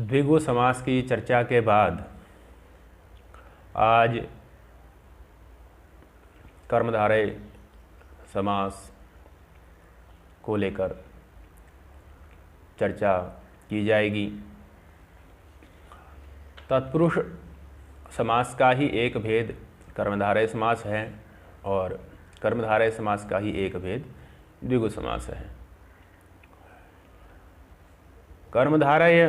द्विगु समास की चर्चा के बाद आज कर्मधारय समास को लेकर चर्चा की जाएगी। तत्पुरुष समास का ही एक भेद कर्मधारय समास है और कर्मधारय समास का ही एक भेद द्विगु समास है। कर्मधारय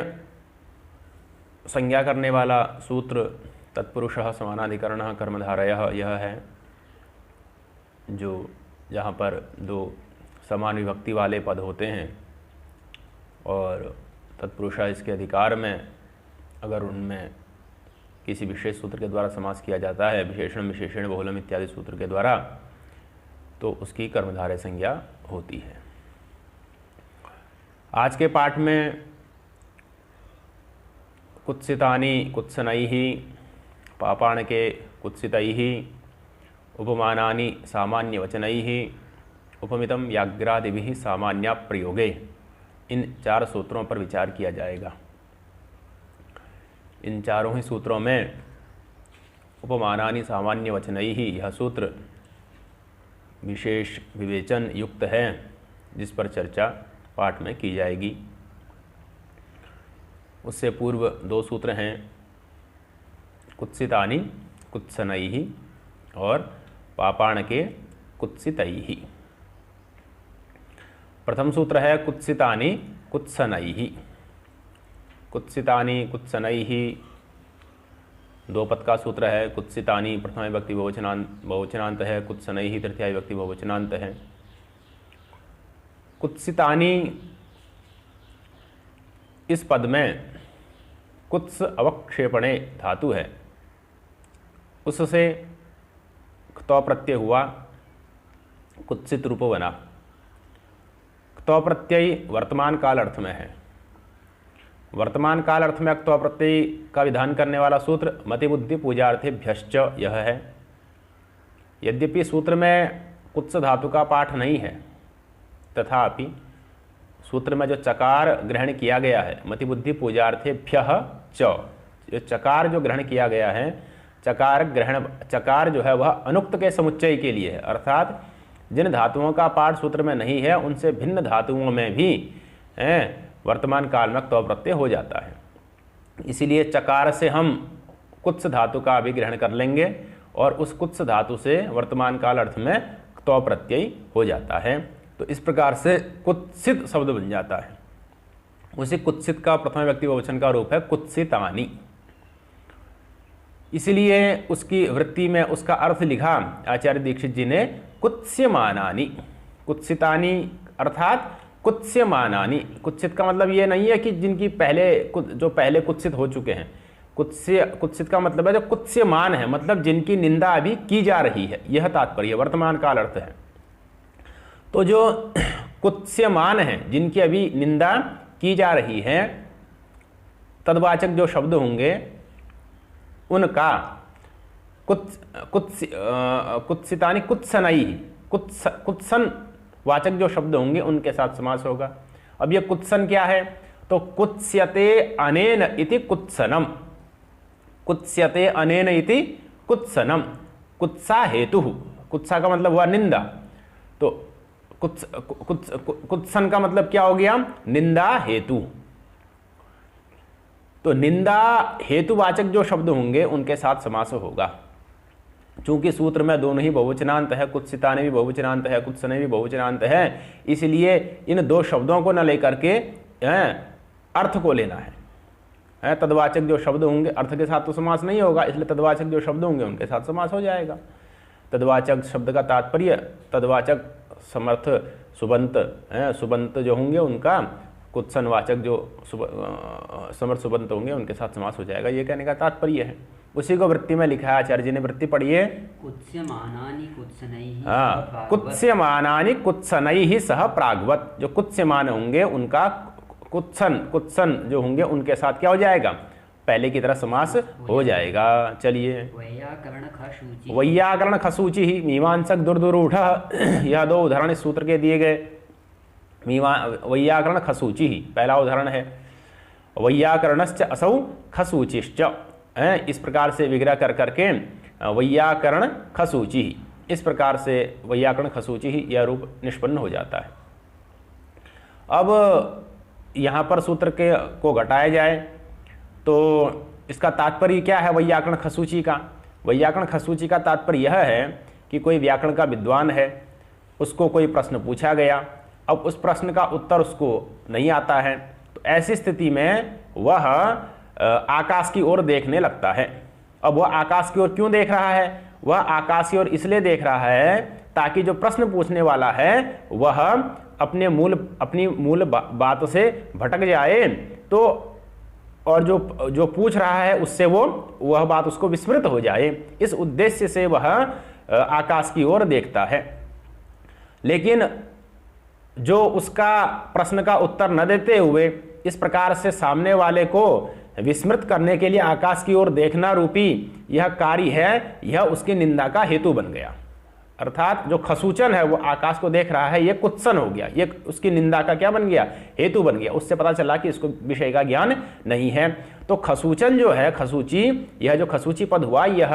संज्ञा करने वाला सूत्र तत्पुरुषः समानाधिकरणः कर्मधारयः यह है, जो जहाँ पर दो समान विभक्ति वाले पद होते हैं और तत्पुरुषः इसके अधिकार में अगर उनमें किसी विशेष सूत्र के द्वारा समास किया जाता है, विशेषण विशेषण बहुलम इत्यादि सूत्र के द्वारा, तो उसकी कर्मधारय संज्ञा होती है। आज के पाठ में कुत्सितानि कुत्सनैः पापाणके कुत्सितैः उपमानानि सामान्यवचनैः उपमितं व्याघ्रादिभिः सामान्याप्रयोगे, इन चार सूत्रों पर विचार किया जाएगा। इन चारों ही सूत्रों में उपमानानि सामान्यवचनैः यह सूत्र विशेष विवेचन युक्त है, जिस पर चर्चा पाठ में की जाएगी। उससे पूर्व दो सूत्र हैं कुत्सितानि कुत्सनैः और पापाणके कुत्सितैः। प्रथम सूत्र है कुत्सितानि कुत्सनैः। कुत्सितानि कुत्सनैः दो पद का सूत्र है। कुत्सितानि प्रथमा विभक्ति बहुवचनांत है, कुत्सनैः तृतीया विभक्ति बहुवचनांत है। कुत्सितानि इस पद में कुत्स अवक्षेपणे धातु है, उससे क्तौ प्रत्यय हुआ, कुत्सित रूप बना। क्तौ प्रत्यय वर्तमान काल अर्थ में है। वर्तमान काल अर्थ में क्तौ प्रत्यय का विधान करने वाला सूत्र मति बुद्धि पूजार्थेभ्यश्च यह है। यद्यपि सूत्र में कुत्स धातु का पाठ नहीं है, तथापि सूत्र में जो चकार ग्रहण किया गया है मति बुद्धि पूजार्थेभ्यः च, जो चकार जो ग्रहण किया गया है, चकार जो है वह अनुक्त के समुच्चय के लिए है, अर्थात जिन धातुओं का पाठ सूत्र में नहीं है उनसे भिन्न धातुओं में भी वर्तमान काल में क्तौ प्रत्यय हो जाता है। इसीलिए चकार से हम कुत्स धातु का भी ग्रहण कर लेंगे और उस कुत्स धातु से वर्तमान काल अर्थ में क्तौ प्रत्यय हो जाता है। तो इस प्रकार से कुत्सित शब्द बन जाता है। उसी कुत्सित का प्रथम व्यक्ति बहुवचन का रूप है कुत्सितानि। इसलिए उसकी वृत्ति में उसका अर्थ लिखा आचार्य दीक्षित जी ने कुत्स्यमानानि। कुत्सितानि अर्थात कुत्स्यमानानि। कुत्सित का मतलब ये नहीं है कि जिनकी जो पहले कुत्सित हो चुके हैं। कुत्सित का मतलब है जो कुत्स्यमान है, मतलब जिनकी निंदा अभी की जा रही है, यह तात्पर्य वर्तमान काल अर्थ है। तो जो कुत्स्यमान है, जिनकी अभी निंदा की जा रही है, तद्वाचक जो शब्द होंगे उनका कुत्सितानि कुत्सनैः, कुत्सन वाचक जो शब्द होंगे उनके साथ समास होगा। अब ये कुत्सन क्या है? तो कुत्स्यते अनेन इति कुत्सनम। कुत्स्यते अनेन इति कुत्सनम। कुत्सा हेतु, कुत्सा का मतलब हुआ निंदा, तो कुत्सन का मतलब क्या हो गया? निंदा हेतु। तो निंदा हेतुवाचक जो शब्द होंगे उनके साथ समास होगा। चूंकि सूत्र में दोनों ही बहुवचनांत है, कुत्सितानि भी बहुवचनांत है, कुत्सने भी बहुवचनांत है, इसलिए इन दो शब्दों को न लेकर के अर्थ को लेना है। तद्वाचक जो शब्द होंगे अर्थ के साथ तो समास नहीं होगा, इसलिए तद्वाचक जो शब्द होंगे उनके साथ समास हो जाएगा। तद्वाचक शब्द का तात्पर्य तद्वाचक समर्थ सुबंत, सुबंत जो होंगे उनका कुत्सनवाचक जो समर्थ सुबंत होंगे उनके साथ समास हो जाएगा, ये कहने का तात्पर्य है। उसी को वृत्ति में लिखा है आचार्य जी ने। वृत्ति पढ़िए। कुत्स्यमानानि कुत्सनैः। हाँ, कुत्स्यमानानि कुत्सनैः सह प्राग्वत। जो कुत्स्यमान होंगे उनका कुत्सन जो होंगे उनके साथ क्या हो जाएगा? पहले की तरह समास हो जाएगा। चलिए, वैयाकरण खसूचि ही मीमांसक दुर्दुरूढ़, यह दो उदाहरण इस सूत्र के दिए गए। वैयाकरण खसूचि ही पहला उदाहरण है। वैयाकरणश्च असौ खसूचिश्च। इस प्रकार से विग्रह कर करके वैयाकरण खसूचि, इस प्रकार से वैयाकरण खसूचि ही यह रूप निष्पन्न हो जाता है। अब यहाँ पर सूत्र को घटाया जाए तो इसका तात्पर्य क्या है वैयाकरण खसूचि का? वैयाकरण खसूचि का तात्पर्य यह है कि कोई व्याकरण का विद्वान है, उसको कोई प्रश्न पूछा गया, अब उस प्रश्न का उत्तर उसको नहीं आता है, तो ऐसी स्थिति में वह आकाश की ओर देखने लगता है। अब वह आकाश की ओर क्यों देख रहा है? वह आकाश की ओर इसलिए देख रहा है ताकि जो प्रश्न पूछने वाला है वह अपनी मूल बात से भटक जाए, तो और जो पूछ रहा है उससे वह बात उसको विस्मृत हो जाए। इस उद्देश्य से वह आकाश की ओर देखता है। लेकिन जो उसका प्रश्न का उत्तर न देते हुए इस प्रकार से सामने वाले को विस्मृत करने के लिए आकाश की ओर देखना रूपी यह कार्य है, यह उसकी निंदा का हेतु बन गया। अर्थात जो खसूचन है वो आकाश को देख रहा है, यह कुत्सन हो गया, यह उसकी निंदा का क्या बन गया? हेतु बन गया। उससे पता चला कि इसको विषय का ज्ञान नहीं है। तो खसूचन जो है, खसूची, यह जो खसूची पद हुआ यह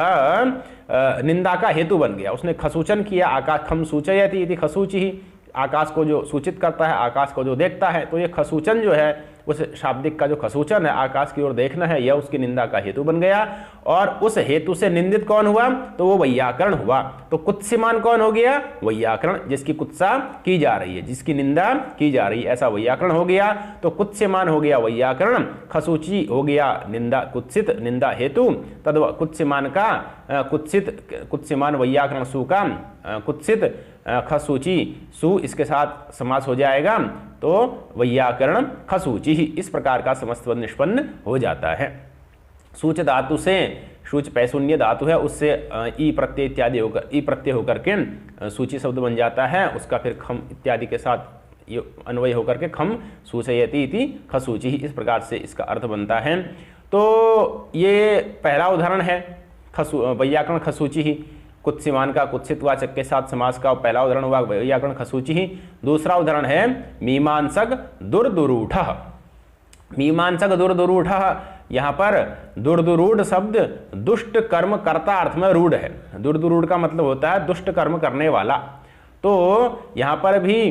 निंदा का हेतु बन गया। उसने खसूचन किया, आकाश खम सूचयति इति खसूची ही, आकाश को जो सूचित करता है, आकाश को जो देखता है, तो ये खसूचन जो है उस शाब्दिक का जो खसूचन है, आकाश की ओर देखना है, यह उसकी निंदा का हेतु बन गया। और उस हेतु से निंदित कौन हुआ? तो वो वैयाकरण हुआ। तो कुत्सिमान कौन हो गया? वैयाकरण, जिसकी कुत्सा की जा रही है, जिसकी निंदा की जा रही है, ऐसा वैयाकरण हो गया। तो कुत्सिमान हो गया वैयाकरण, खसूची हो गया निंदा, कुत्सित निंदा हेतु। तद कुत्सिमान का कुत्सिमान वैयाकरण सु का कुत्सित खसूची सु, इसके साथ समास हो जाएगा तो वैयाकरण खसूची ही, इस प्रकार का समस्त पद निष्पन्न हो जाता है। सूच धातु से, सूच पैशून्य धातु है, उससे ई प्रत्यय इत्यादि होकर, ई प्रत्यय होकर के सूची शब्द बन जाता है। उसका फिर खम इत्यादि के साथ अन्वय होकर के खम सूचयति इति खसूची ही, इस प्रकार से इसका अर्थ बनता है। तो ये पहला उदाहरण है वैयाकरण खसूची ही, कुत्सिमान का कुत्सितवाचक के साथ समास का पहला उदाहरण हुआ वैयाकरण खसूची ही। दूसरा उदाहरण है मीमांसक दुर्दुरूढ़। मीमांसक दुर्दुरूढ़, यहाँ पर दुर्दुरूढ़ शब्द दुष्ट कर्म कर्ता अर्थ में रूढ़ है। दुर्दुरूढ़ का मतलब होता है दुष्ट कर्म करने वाला। तो यहाँ पर भी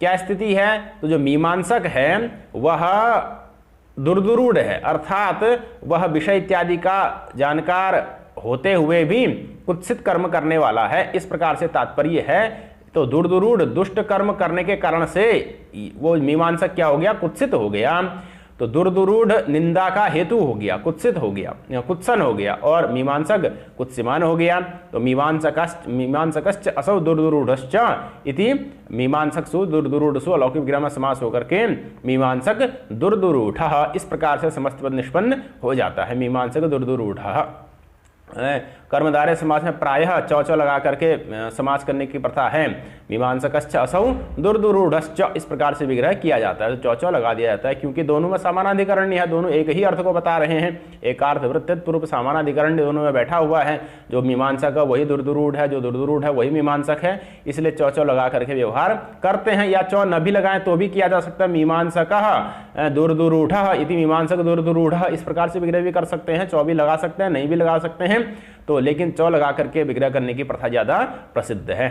क्या स्थिति है? तो जो मीमांसक है वह दुर्दुरूढ़ है, अर्थात वह विषय इत्यादि का जानकार होते हुए भी कुत्सित कर्म करने वाला है, इस प्रकार से तात्पर्य है। तो दुर्दुरूढ़ दुष्ट कर्म करने के कारण से वो मीमांसक क्या हो गया? कुत्सित हो गया। तो दुर्दुरूढ़ निंदा का हेतु हो गया, कुत्सित हो गया, कुत्सन हो गया, और मीमांसक कुत्सिमान हो गया। तो मीमांसकश्च असौ दुर्दुरूढ़श्च इति मीमांसकसु दुर्दुरूढ़सु अलौकिक विग्रह में समास होकर के मीमांसक दुर्दुरूढ़, इस प्रकार से समस्त पद निष्पन्न हो जाता है। मीमांसक दुर्दुरूढ़। कर्मधारय समास में प्रायः चौ लगा करके समास करने की प्रथा है। मीमांसकश्च असौ दुर्दुरूढ़श्च, इस प्रकार से विग्रह किया जाता है, तो चौ लगा दिया जाता है, क्योंकि दोनों में समानाधिकरण्य है, दोनों एक ही अर्थ को बता रहे हैं। एक अर्थ वृत्तित्व रूप समानाधिकरण्य दोनों में बैठा हुआ है। जो मीमांसक है वही दुर्दुरूढ़ है, जो दुर्दुरूढ़ है वही मीमांसक है, इसलिए चौ लगा करके व्यवहार करते हैं। या चौ न भी लगाएं तो भी किया जा सकता है। मीमांसकः दुर्दुरूढ़ः इति मीमांसक दुर्दुरूढ़ः, इस प्रकार से विग्रह भी कर सकते हैं। चौ भी लगा सकते हैं, नहीं भी लगा सकते हैं, तो लेकिन चौ लगा करके विग्रह करने की प्रथा ज्यादा प्रसिद्ध है।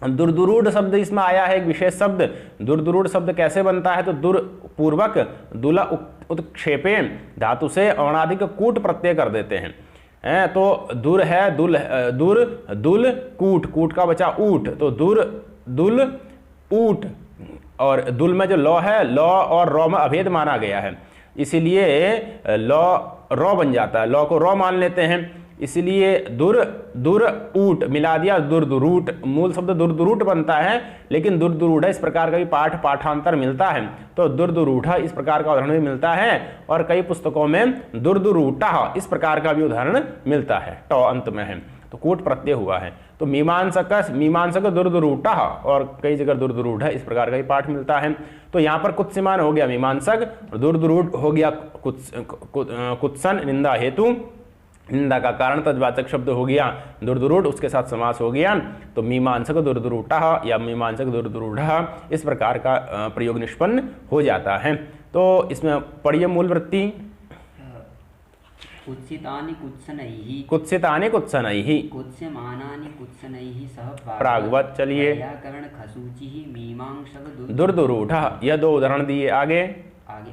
दुर्दुरूढ़ शब्द इसमें आया है, एक विशेष शब्द। दुर्दुरूढ़ शब्द कैसे बनता है? तो दुर पूर्वक दुला उत्क्षेपे धातु से औणादिक कूट प्रत्यय कर देते हैं। तो दुर है, दुल कूट, कूट का बचा ऊट, तो दुल ऊट, और दुल में जो लौ है, लौ और रौ में अभेद माना गया है, इसीलिए लौ रौ बन जाता है, लौ को रौ मान लेते हैं, इसलिए दुर ऊट मिला दिया, दुर्दुरूढ़। मूल शब्द दुर्दुरूढ़ बनता है, लेकिन दुर्दुरूढ़ इस प्रकार का भी पाठांतर मिलता है, तो दुर्दुरूढ़ इस प्रकार का उदाहरण भी मिलता है। और कई पुस्तकों में दुर्दुरूढ़ इस प्रकार का भी उदाहरण मिलता है, टौ अंत में है, तो कूट प्रत्यय हुआ है। तो मीमांसक दुर्दुरूढ़, और कई जगह दुर्दुरूढ़ इस प्रकार का ही पाठ मिलता है। तो यहाँ पर कुत्सिमान हो गया मीमांसक, दुर्दुरूढ़ हो गया कुत्सन निंदा हेतु, निंदा का कारण तद्वाचक शब्द हो गया दुर्दुरूढ़, उसके साथ समास हो गया, तो मीमांसक दुर्दुरूढ़ या मीमांसक दुर्दुरूढ़, इस प्रकार का प्रयोग निष्पन्न हो जाता है। तो इसमें पढ़िए मूल वृत्ति। कुत्सितानि कुत्सनैः कुत्सितानि कुत्सनैः कुत्स्यमानानि कुत्सनैः सह प्राग्वत। चलिए, व्याकरण खसूचिः मीमांसक दुर्दुरूढ़ः, यह दो उदाहरण दिए। आगे आगे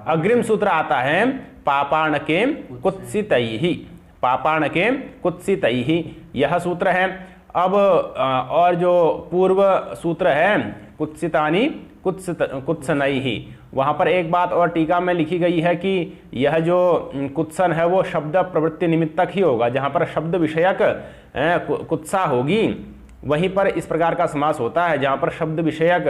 अग्रिम सूत्र आता है पापाण के कुत्सितैः। पापाण के कुत्सितैः यह सूत्र है। अब और जो पूर्व सूत्र है कुत्सितानि कुत्सनैः, वहाँ पर एक बात और टीका में लिखी गई है कि यह जो कुत्सन है वो शब्द प्रवृत्ति निमित्तक ही होगा। जहाँ पर शब्द विषयक कुत्सा होगी वहीं पर इस प्रकार का समास होता है। जहाँ पर शब्द विषयक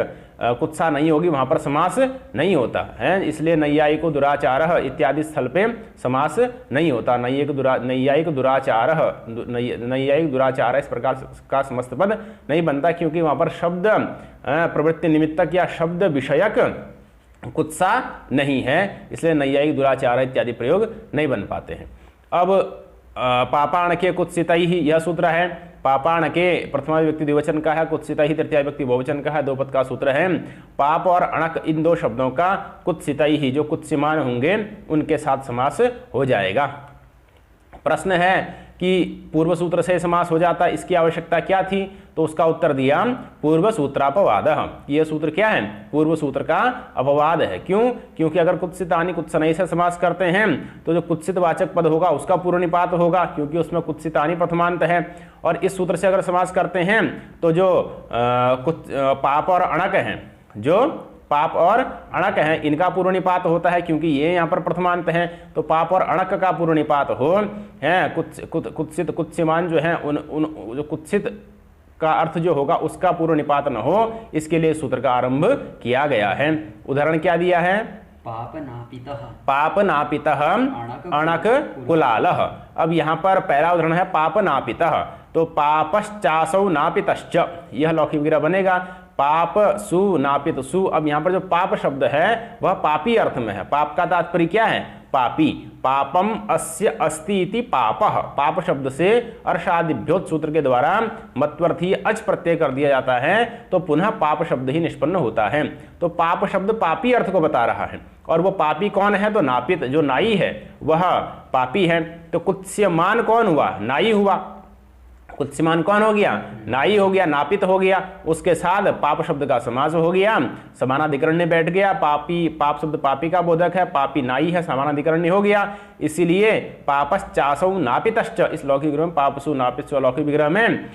कुत्सा नहीं होगी वहाँ पर समास नहीं होता है। इसलिए नैयायिको दुराचारः इत्यादि स्थल पे समास नहीं होता। नैयायिक दुराचार इस प्रकार का समस्त पद नहीं बनता, क्योंकि वहाँ पर शब्द प्रवृत्ति निमित्तक या शब्द विषयक कुत्सा नहीं है, इसलिए नैयायिक दुराचार इत्यादि प्रयोग नहीं बन पाते हैं। अब पापाण के कुत्सितैः यह सूत्र है। पापाण के प्रथमा विभक्ति द्विवचन का है, कुत्सितैः तृतीया विभक्ति बहुवचन का है, दो पद का सूत्र है। पाप और अणक इन दो शब्दों का कुत्सितैः जो कुत्स्यमान होंगे उनके साथ समास हो जाएगा। प्रश्न है कि पूर्व सूत्र से समास हो जाता, इसकी आवश्यकता क्या थी? तो उसका उत्तर दिया पूर्व सूत्रापवादः। यह सूत्र क्या है? पूर्व सूत्र का अपवाद है। क्यों? क्योंकि अगर कुत्सितानि कुत्सनैः से समास करते हैं तो जो कुत्सित वाचक पद होगा उसका पूर्व निपात होगा, क्योंकि उसमें कुत्सितानि प्रथमांत है। और इस सूत्र से अगर समास करते हैं तो जो पाप और अणक हैं, जो पाप और अणक हैं, इनका पूर्व निपात होता है, क्योंकि ये यहाँ पर प्रथमांत हैं। तो पाप और अणक का पूर्व निपात हो है कुत्सित कुत्स्यमान जो है उन जो कुत्सित का अर्थ जो होगा उसका पूर्व निपात न हो, इसके लिए सूत्र का आरंभ किया गया है। उदाहरण क्या दिया है? पाप नापितः अणक कुलालः। अब यहाँ पर पहला उदाहरण है पाप नापितः, तो पापश्चासौ नापितश्च, यह लौकिक विग्रह बनेगा। पाप सु नापित सु। अब यहाँ पर जो पाप शब्द है वह पापी अर्थ में है। पाप का तात्पर्य क्या है? पापी। पापम अस्य अस्ति इति पापः। पाप शब्द से अर्षादिभ्योत सूत्र के द्वारा मत्वर्थी अच प्रत्यय कर दिया जाता है तो पुनः पाप शब्द ही निष्पन्न होता है। तो पाप शब्द पापी अर्थ को बता रहा है। और वो पापी कौन है? तो नापित, जो नाई है वह पापी है। तो कुत्स्यमान कौन हुआ? नाई हुआ। कुत्स्यमान कौन हो गया? नाई हो गया, नापित हो गया। उसके साथ पाप शब्द का समास हो गया, समानाधिकरण्य बैठ गया। पापी, पाप शब्द पापी का बोधक है, पापी नाई है, समानाधिकरण्य हो गया। इसीलिए पापश्चासौ नापितश्च, इस लौकिक विग्रह में पापसु नापित लौकिक विग्रह में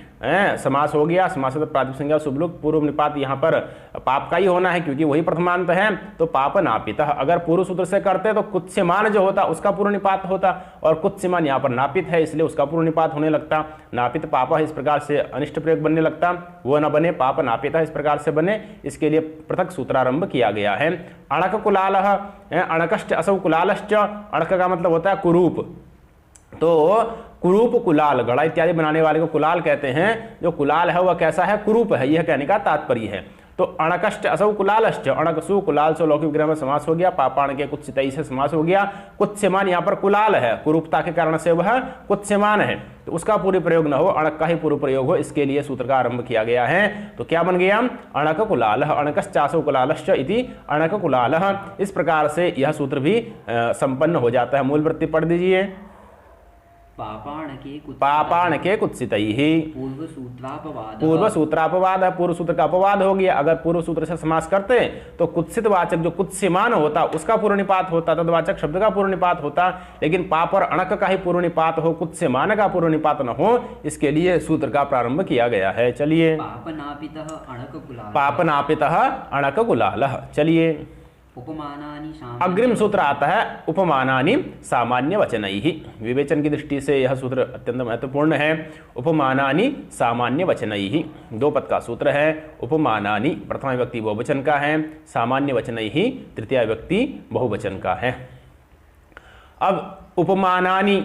समास हो गया। समास प्रातिपदिक संज्ञा शुभलुक, पूर्व निपात यहाँ पर पाप का ही होना है क्योंकि वही प्रथमांत है। तो पाप नापितः, अगर पूर्व सूत्र से करते तो कुत्स्यमान जो होता उसका पूर्व निपात होता, और कुत्स्यमान यहाँ पर नापित है इसलिए उसका पूर्व निपात होने लगता। नापित पाप इस प्रकार से अनिष्ट प्रयोग बनने लगता, वो न बने। पाप नापितः इस प्रकार से बने, इसके लिए पृथक सूत्रारंभ किया गया है। अणक कुलालः, अणकश्च असौ कुलालश्च। अणक का मतलब होता है कुरूप। तो कुरूप कुलाल, घड़ा इत्यादि बनाने वाले को कुलाल कहते हैं। जो कुलाल है वह कैसा है? कुरूप है, यह कहने का तात्पर्य है। तो अणकश्च असौ कुलालश्च, अणकसु कुलाल से लौकिक विग्रह में समास हो गया। पापाण के कुत्सितैः से समास हो गया। कुत्स्यमान यहाँ पर कुलाल है, कुरूपता के कारण से वह कुत्स्यमान है, तो उसका पूरी प्रयोग न हो, अणक का ही पूर्व प्रयोग हो, इसके लिए सूत्र का आरंभ किया गया है। तो क्या बन गया? अणक कुलालः, अणकश्चासौ कुलालश्च इति अणक कुलालः। इस प्रकार से यह सूत्र भी संपन्न हो जाता है। मूल वृत्ति पढ़ दीजिए। पापाण के कुत्सितैः, पूर्व सूत्रापवाद है, पूर्व सूत्र का अपवाद हो गया। अगर पूर्व सूत्र से समास करते तो कुत्सित वाचक जो कुत्स्यमान होता उसका पूर्व निपात होता, तद्वाचक शब्द का पूर्व निपात होता। लेकिन पाप और अणक का ही पूर्व निपात हो, कुत्स्यमान का पूर्व निपात न हो, इसके लिए सूत्र का प्रारंभ किया गया है। चलिए, पाप नापितः अणक कुलालः। चलिए, अग्रिम सूत्र आता है उपमानानि सामान्य वचनैः। विवेचन की दृष्टि से यह सूत्र अत्यंत महत्वपूर्ण है। उपमानानि सामान्य वचनैः, दो पद का सूत्र है। उपमानानि प्रथमा विभक्ति बहुवचन का है, सामान्य वचनैः तृतीया विभक्ति बहुवचन का है। अब उपमानानि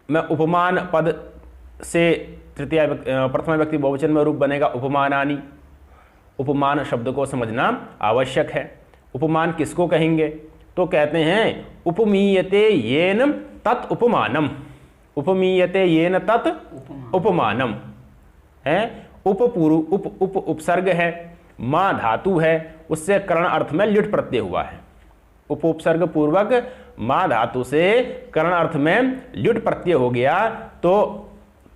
में उपमान पद से तृतीया प्रथमा विभक्ति बहुवचन में रूप बनेगा उपमानानि। उपमान शब्द को समझना आवश्यक है। उपमान किसको कहेंगे? तो कहते हैं उपमीयते येन तत् उपमानम। उपमीयते येन तत् उपमानम है। उपपूर्व उप उपसर्ग है, मां धातु है, उससे करण अर्थ में ल्युट प्रत्यय हुआ है। उपसर्ग पूर्वक मां धातु से करण अर्थ में ल्युट प्रत्यय हो गया तो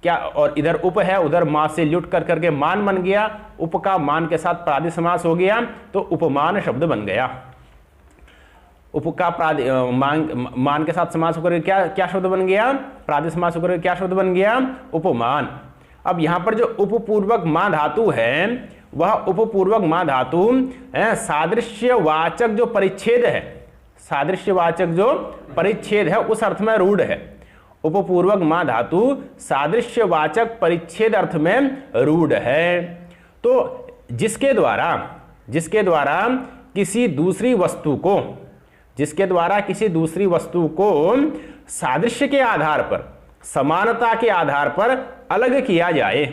क्या, और इधर उप है, उधर मां से ल्युट कर करके मान बन गया, उप का मान के साथ प्रादि समास हो गया तो उपमान शब्द बन गया। उप का मान के साथ समास होकर क्या क्या शब्द बन गया? प्रादि समास होकर क्या शब्द बन गया? उपमान। अब यहां पर जो उपपूर्वक मां धातु है वह उपपूर्वक मां धातु सादृश्यवाचक जो परिच्छेद है, सादृश्यवाचक जो परिच्छेद है उस अर्थ में रूढ़ है। उपपूर्वक मां धातु सादृश्यवाचक परिच्छेद अर्थ में रूढ़ है। तो जिसके द्वारा किसी दूसरी वस्तु को सादृश्य के आधार पर, समानता के आधार पर अलग किया जाए,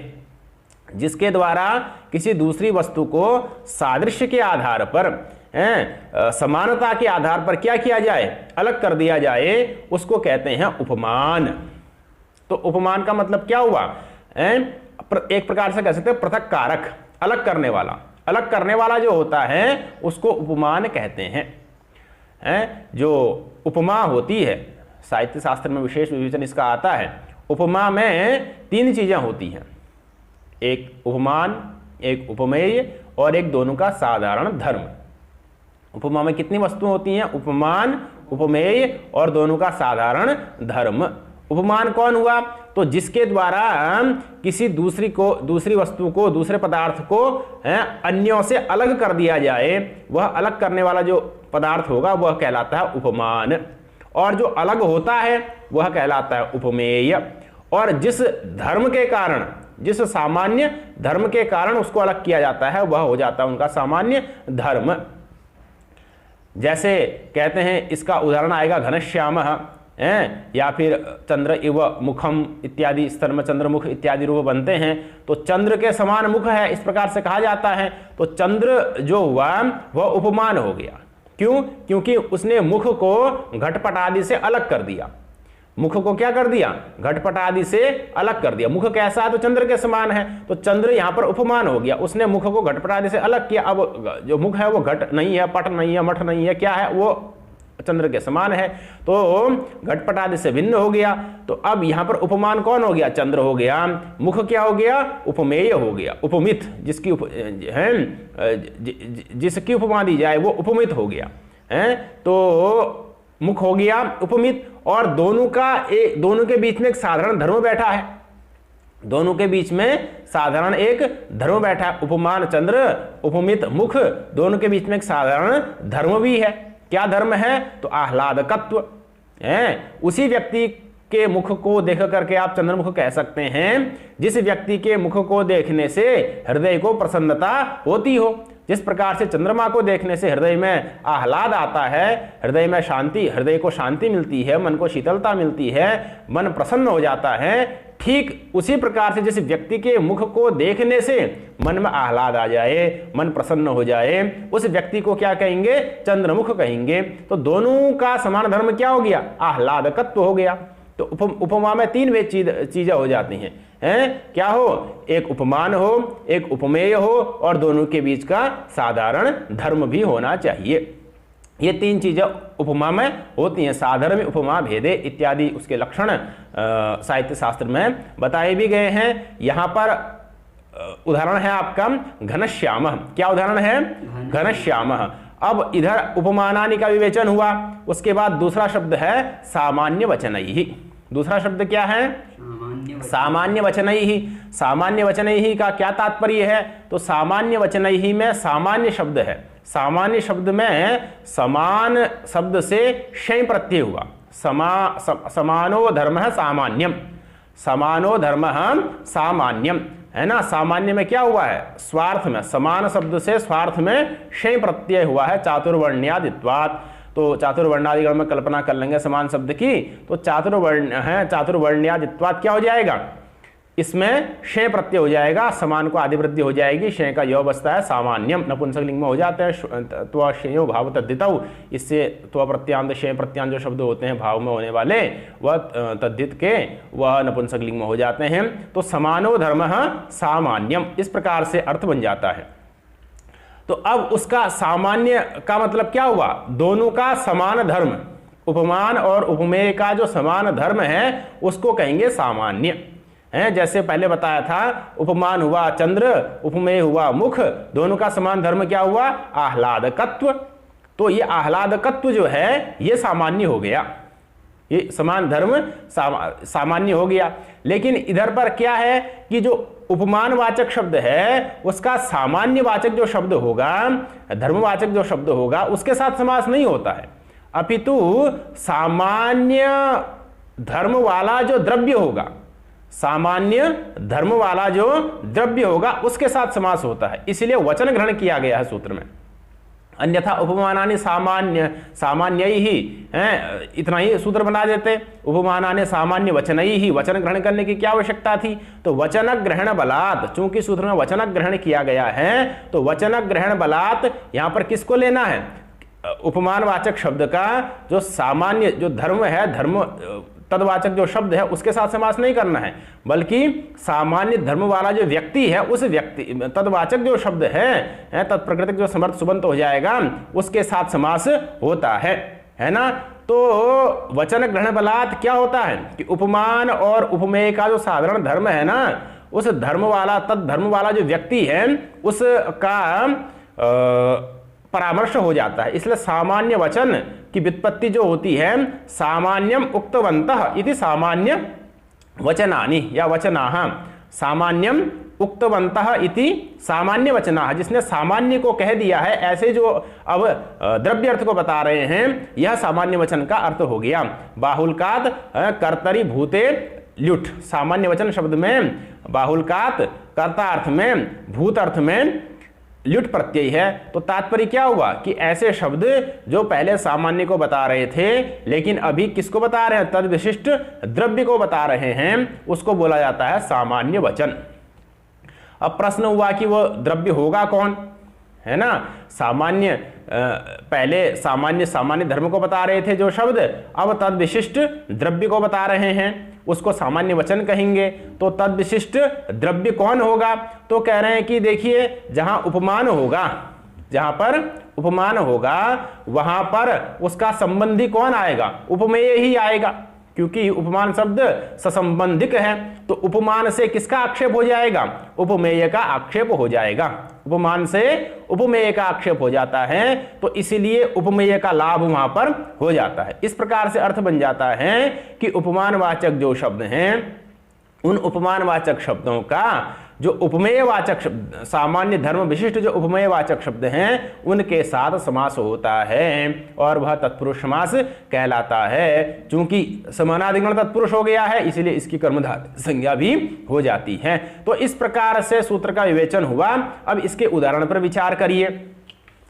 जिसके द्वारा किसी दूसरी वस्तु को सादृश्य के आधार पर, समानता के आधार पर क्या किया जाए? अलग कर दिया जाए, उसको कहते हैं उपमान। तो उपमान का मतलब क्या हुआ? एक प्रकार से कह सकते हैं पृथक कारक, अलग करने वाला। अलग करने वाला जो होता है उसको उपमान कहते हैं। जो उपमा होती है, साहित्य शास्त्र में विशेष विवेचन इसका आता है। उपमा में तीन चीजें होती हैं, एक उपमान, एक उपमेय और एक दोनों का साधारण धर्म। उपमा में कितनी वस्तुएं होती हैं? उपमान, उपमेय और दोनों का साधारण धर्म। उपमान कौन हुआ? तो जिसके द्वारा किसी दूसरी वस्तु को, दूसरे पदार्थ को अन्यों से अलग कर दिया जाए, वह अलग करने वाला जो पदार्थ होगा वह कहलाता है उपमान, और जो अलग होता है वह कहलाता है उपमेय। और जिस धर्म के कारण, जिस सामान्य धर्म के कारण उसको अलग किया जाता है वह हो जाता है उनका सामान्य धर्म। जैसे कहते हैं, इसका उदाहरण आएगा घनश्यामः, या फिर चंद्र इव मुखम इत्यादि, स्तर में चंद्रमुख इत्यादि रूप बनते हैं। तो चंद्र के समान मुख है, इस प्रकार से कहा जाता है। तो चंद्र जो हुआ वह उपमान हो गया। क्यों? क्योंकि उसने मुख को घटपट आदि से अलग कर दिया। मुख को क्या कर दिया? घटपट आदि से अलग कर दिया। मुख कैसा है? तो चंद्र के समान है, तो चंद्र यहां पर उपमान हो गया। उसने मुख को घटपट आदि से अलग किया। अब जो मुख है वो घट नहीं है, पट नहीं है, मठ नहीं है, क्या है? वो चंद्र के समान है, तो घटपट आदि से भिन्न हो गया। तो अब यहां पर उपमान कौन हो गया? चंद्र हो गया। मुख क्या हो गया? उपमेय हो गया, उपमित, जिसकी उपमा दी जाए वो उपमित हो गया है। तो मुख हो गया उपमित, और दोनों के बीच में एक साधारण धर्म बैठा है। दोनों के बीच में साधारण एक धर्म बैठा है। उपमान चंद्र, उपमित मुख, दोनों के बीच में एक साधारण धर्म भी है। क्या धर्म है? तो आह्लादकत्व है। उसी व्यक्ति के मुख को देख करके आप चंद्रमुख कह सकते हैं जिस व्यक्ति के मुख को देखने से हृदय को प्रसन्नता होती हो। जिस प्रकार से चंद्रमा को देखने से हृदय में आह्लाद आता है, हृदय में शांति, हृदय को शांति मिलती है, मन को शीतलता मिलती है, मन प्रसन्न हो जाता है, ठीक उसी प्रकार से जिस व्यक्ति के मुख को देखने से मन में आह्लाद आ जाए, मन प्रसन्न हो जाए, उस व्यक्ति को क्या कहेंगे? चंद्रमुख कहेंगे। तो दोनों का समान धर्म क्या हो गया? आह्लादकत्व हो गया। तो उपमा में तीन वे चीजें हो जाती हैं, क्या हो? एक उपमान हो, एक उपमेय हो, और दोनों के बीच का साधारण धर्म भी होना चाहिए। ये तीन चीजें उपमा में होती हैं। साधर्म, उपमा, भेदे इत्यादि उसके लक्षण साहित्य शास्त्र में बताए भी गए हैं। यहां पर उदाहरण है आपका घनश्यामः। क्या उदाहरण है? घनश्यामः। अब इधर उपमानानि का विवेचन हुआ, उसके बाद दूसरा शब्द है सामान्य वचनैहि। दूसरा शब्द क्या है? सामान्य वचनैहि। सामान्य वचनैहि का क्या तात्पर्य है? तो सामान्य वचनैहि में सामान्य शब्द है। सामान्य शब्द में समान शब्द से शय प्रत्यय हुआ। समानो धर्मः सामान्यम, समानो धर्मः सामान्यम, है ना। सामान्य में क्या हुआ है? स्वार्थ में, समान शब्द से स्वार्थ में शय प्रत्यय हुआ है चातुर्वर्ण्यादित्वात्। तो चातुर्वर्णादिगण में कल्पना कर लेंगे समान शब्द की, तो चातुर्वर्ण है, चातुर्वर्ण्यादित्वात् क्या हो जाएगा? इसमें शय प्रत्यय हो जाएगा, समान को आदि वृद्धि हो जाएगी, शय का यो बसता है सामान्यम, नपुंसक लिंग में हो जाते हैं। त्व शयो भाव तद्धितौ, इससे त्व प्रत्यांत शय प्रत्यांत जो शब्द होते हैं भाव में होने वाले वह तद्धित के वह नपुंसक लिंग में हो जाते हैं। तो समानो धर्मः सामान्यम, इस प्रकार से अर्थ बन जाता है। तो अब उसका सामान्य का मतलब क्या हुआ, दोनों का समान धर्म, उपमान और उपमेय का जो समान धर्म है उसको कहेंगे सामान्य है। जैसे पहले बताया था, उपमान हुआ चंद्र, उपमेय हुआ मुख, दोनों का समान धर्म क्या हुआ, आह्लादकत्व। तो ये आह्लादकत्व जो है ये सामान्य हो गया, ये समान धर्म सामान्य हो गया। लेकिन इधर पर क्या है कि जो उपमानवाचक शब्द है उसका सामान्यवाचक जो शब्द होगा, धर्मवाचक जो शब्द होगा, उसके साथ समास नहीं होता है, अपितु सामान्य धर्म वाला जो द्रव्य होगा, सामान्य धर्म वाला जो द्रव्य होगा उसके साथ समास होता है, इसलिए वचन ग्रहण किया गया है सूत्र में। अन्यथा उपमानानि सामान्य सामान्यई ही हैं, इतना ही सूत्र बना देते, उपमानानि सामान्य वचनई ही, वचन ग्रहण करने की क्या आवश्यकता थी। तो वचन ग्रहण बलात्, चूंकि सूत्र में वचन ग्रहण किया गया है तो वचन ग्रहण बलात् यहां पर किसको लेना है, उपमानवाचक शब्द का जो सामान्य जो धर्म है, धर्म तदवाचक जो शब्द है उसके साथ समास नहीं करना है, बल्कि सामान्य धर्म वाला जो व्यक्ति है उस व्यक्ति तदवाचक जो शब्द है तत्प्रकृतिक जो समर्थ सुबंत हो जाएगा उसके साथ समास होता है ना। तो वचन ग्रहण बलात् क्या होता है कि उपमान और उपमेय का जो साधारण धर्म है ना, उस धर्म वाला तद धर्म वाला जो व्यक्ति है उसका परामर्श हो जाता है। इसलिए सामान्य वचन की व्युत्पत्ति जो होती है, सामान्यम उक्तवन्तः इति सामान्य वचनानि या वचनाः, सामान्यम उक्तवन्तः इति सामान्य वचनाः, जिसने सामान्य को कह दिया है, ऐसे जो अब द्रव्य अर्थ को बता रहे हैं यह सामान्य वचन का अर्थ हो गया। बाहुल्कात् कर्तरि भूते ल्युट्, सामान्य वचन शब्द में बाहुल्कात् कर्ता अर्थ में, भूत अर्थ में ल्युट प्रत्यय है। तो तात्पर्य क्या हुआ कि ऐसे शब्द जो पहले सामान्य को बता रहे थे लेकिन अभी किसको बता रहे हैं, तद विशिष्ट द्रव्य को बता रहे हैं, उसको बोला जाता है सामान्य वचन। अब प्रश्न हुआ कि वो द्रव्य होगा कौन, है ना। सामान्य पहले सामान्य धर्म को बता रहे थे जो शब्द, अब तद विशिष्ट द्रव्य को बता रहे हैं, उसको सामान्य वचन कहेंगे। तो तद विशिष्ट द्रव्य कौन होगा, तो कह रहे हैं कि देखिए जहां उपमान होगा, जहां पर उपमान होगा वहां पर उसका संबंधी कौन आएगा, उपमेय ही आएगा, क्योंकि उपमान शब्द ससंबंधिक है। तो उपमान से किसका आक्षेप हो जाएगा, उपमेय का आक्षेप हो जाएगा, उपमान से उपमेय का आक्षेप हो जाता है, तो इसीलिए उपमेय का लाभ वहां पर हो जाता है। इस प्रकार से अर्थ बन जाता है कि उपमानवाचक जो शब्द हैं उन उपमानवाचक शब्दों का जो उपमेयवाचक शब्द, सामान्य धर्म विशिष्ट जो उपमेयवाचक शब्द हैं उनके साथ समास होता है और वह तत्पुरुष समास कहलाता है। चूंकि समानाधिकरण तत्पुरुष हो गया है इसलिए इसकी कर्मधारय संज्ञा भी हो जाती है। तो इस प्रकार से सूत्र का विवेचन हुआ। अब इसके उदाहरण पर विचार करिए।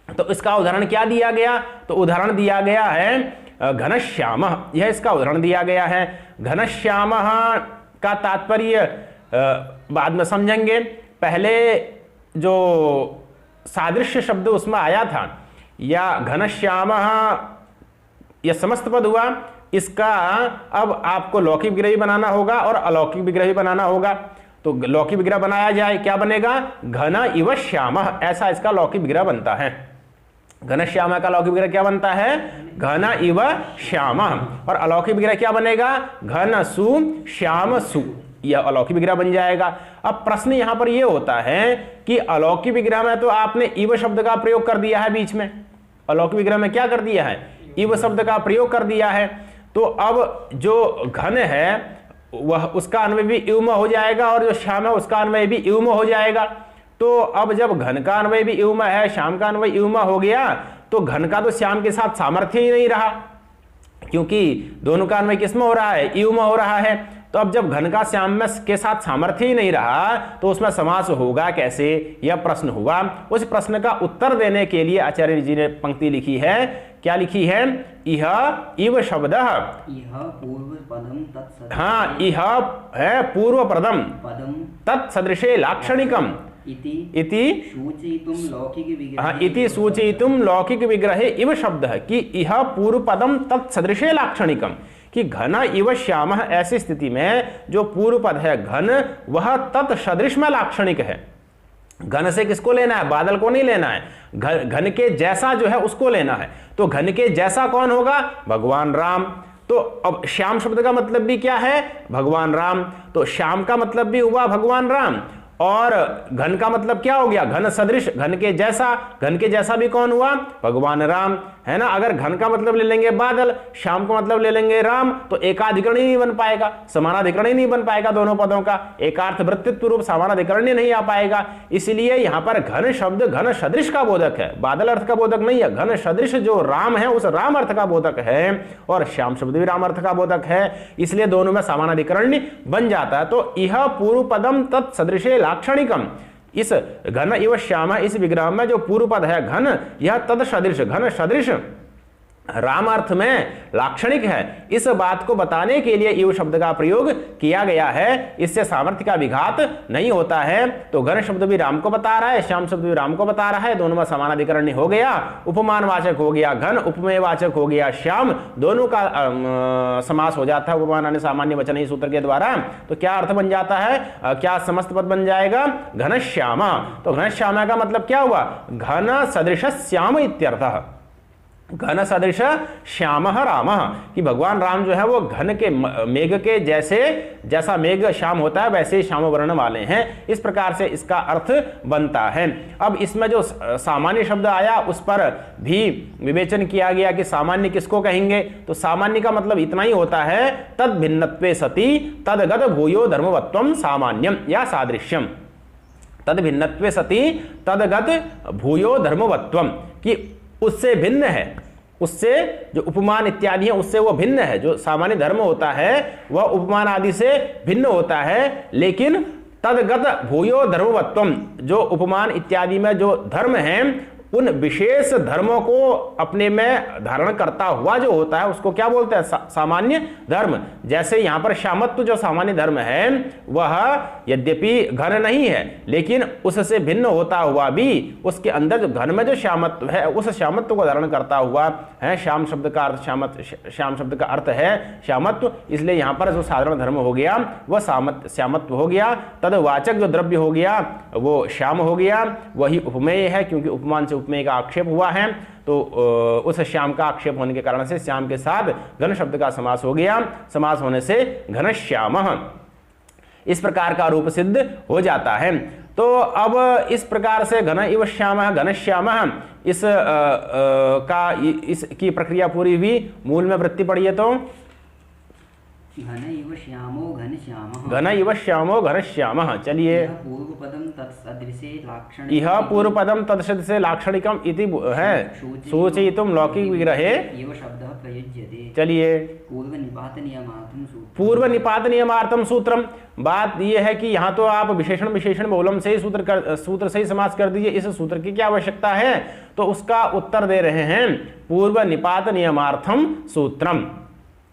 तो इसका उदाहरण क्या दिया गया, तो उदाहरण दिया गया है घनश्याम, यह इसका उदाहरण दिया गया है। घनश्याम का तात्पर्य बाद में समझेंगे। पहले जो सादृश्य शब्द उसमें आया था या घनश्याम यह समस्त पद हुआ, इसका अब आपको लौकिक विग्रह भी बनाना होगा और अलौकिक विग्रह भी बनाना होगा। तो लौकिक विग्रह बनाया जाए, क्या बनेगा, घन इव श्याम, ऐसा इसका लौकिक विग्रह बनता है। घनश्याम का लौकिक विग्रह क्या बनता है, घन इव श्याम, और अलौकिक विग्रह क्या बनेगा, घन सु श्याम सु, यह अलौकिक विग्रह बन जाएगा। अब प्रश्न यहां पर यह होता है कि अलौकिक विग्रह में तो आपने इव शब्द का प्रयोग कर दिया है बीच में, अलौकिक विग्रह में क्या कर दिया है, इव शब्द का प्रयोग कर दिया है। तो अब जो घन है वह उसका अन्वय भी इव हो जाएगा और जो श्याम है उसका अन्वय भी इव हो जाएगा। तो अब जब घन का अन्वय भी इव है, श्याम का अन्वय इव हो गया, तो घन का तो श्याम के साथ सामर्थ्य ही नहीं रहा, क्योंकि दोनों का अन्वय किसमें हो रहा है, इव में हो रहा है। तो अब जब घन का श्याम में के साथ सामर्थ्य ही नहीं रहा तो उसमें समास होगा कैसे, यह प्रश्न हुआ। उस प्रश्न का उत्तर देने के लिए आचार्य जी ने पंक्ति लिखी है, क्या लिखी है, इह इव शब्द, हाँ इह है पूर्व पदम तत्सदृशे लाक्षणिकम इति सूचयितुम लौकिक विग्रहे इव शब्द है कि इह पूर्व पदम तत्सदृशे लाक्षणिकम, कि घन इव श्याम, ऐसी स्थिति में जो पूर्व पद है घन वह तत्सदृश में लाक्षणिक है, घन से किसको लेना है? बादल को नहीं लेना है, घन के जैसा जो है उसको लेना है। तो घन के जैसा कौन होगा? भगवान राम। तो अब श्याम शब्द का मतलब भी क्या है? भगवान राम। तो श्याम का मतलब भी हुआ भगवान राम, और घन का मतलब क्या हो गया? घन सदृश, घन के जैसा। घन के जैसा भी कौन हुआ? भगवान राम, है ना। अगर घन का मतलब ले लेंगे बादल, श्याम का मतलब ले लेंगे राम, तो एकाधिकरण ही नहीं बन पाएगा, समानाधिकरण ही नहीं बन पाएगा दोनों पदों का, एकार्थ वृत्तित्व रूप समानाधिकरण ही नहीं आ पाएगा। इसलिए यहां पर घन शब्द घन सदृश का बोधक है, बादल अर्थ का बोधक नहीं है। घन सदृश जो राम है उस राम अर्थ का बोधक है, और श्याम शब्द भी राम अर्थ का बोधक है, इसलिए दोनों में समानाधिकरण बन जाता है। तो यह पूर्व पदम तत्सदृशे लाक्षणिकम, इस घन इव श्याम, इस विग्रह में जो पूर्व पद है घन, यह तद सदृश, घन सदृश राम अर्थ में लाक्षणिक है। इस बात को बताने के लिए इव शब्द का प्रयोग किया गया है, इससे सामर्थ्य का विघात नहीं होता है। तो घन शब्द भी राम को बता रहा है, श्याम शब्द भी राम को बता रहा है, दोनों में समानाधिकरण हो गया, उपमान वाचक हो गया घन, उपमेय वाचक हो गया श्याम, दोनों का समास हो जाता है उपमान सामान्य वचन ही सूत्र के द्वारा। तो क्या अर्थ बन जाता है? क्या समस्त पद बन जाएगा? घन श्यामा। तो घन श्यामा का मतलब क्या हुआ? घन सदृश श्याम इत्यर्थः, घन सदृश श्याम राम, कि भगवान राम जो है वो घन के मेघ के जैसे, जैसा मेघ श्याम होता है वैसे श्याम वर्ण वाले हैं। इस प्रकार से इसका अर्थ बनता है। अब इसमें जो सामान्य शब्द आया उस पर भी विवेचन किया गया कि सामान्य किसको कहेंगे। तो सामान्य का मतलब इतना ही होता है, तद भिन्नत्वे सति तदगत भूयो धर्मवत्वम सामान्यम या सादृश्यम। तद भिन्नत्वे सति तदगत भूयो धर्मवत्वम, कि उससे भिन्न है, उससे जो उपमान इत्यादि है उससे वो भिन्न है। जो सामान्य धर्म होता है वह उपमान आदि से भिन्न होता है, लेकिन तदगत भूयो धर्मवत्वम, जो उपमान इत्यादि में जो धर्म है उन विशेष धर्मों को अपने में धारण करता हुआ जो होता है उसको क्या बोलते हैं? सामान्य धर्म। जैसे यहां पर श्यामत्व जो सामान्य धर्म है वह यद्यपि घन नहीं है, लेकिन उससे भिन्न होता हुआ भी उसके अंदर जो घन में जो श्यामत्व है उस श्यामत्व को धारण करता हुआ है। श्याम शब्द का अर्थ श्याम शब्द का अर्थ है श्यामत्व, इसलिए यहां पर जो साधारण धर्म हो गया वह श्यामत्व हो गया। तदवाचक जो द्रव्य हो गया वो श्याम हो गया, वही उपमेय है, क्योंकि उपमान से उपमेय का आक्षेप हुआ है। तो उस श्याम का आक्षेप होने के कारण से श्याम के साथ घन शब्द का समास हो गया, समास होने से घनश्याम इस प्रकार का रूप सिद्ध हो जाता है। तो अब इस प्रकार से घन इव श्याम घनश्याम इसकी प्रक्रिया पूरी हुई। मूल में वृत्ति पढ़िए तो घन इव श्यामो घनश्यामः, घन इव श्यामो घनश्यामः। चलिए, यह पूर्वपदम तत्सदृशे लाक्षणिकम्, यह पूर्वपदम तत्सदृशे लाक्षणिकम इति है सूचयितुम लौकिक विग्रहे एव शब्दः प्रयुज्यते। चलिए, पूर्व निपात नियमार्थम सूत्रम, पूर्व निपात नियमार्थम सूत्रम। बात यह है कि यहाँ तो आप विशेषण बहुलम से ही सूत्र से ही समास कर दीजिए, इस सूत्र की क्या आवश्यकता है? तो उसका उत्तर दे रहे हैं पूर्व निपात नियमार्थम सूत्रम,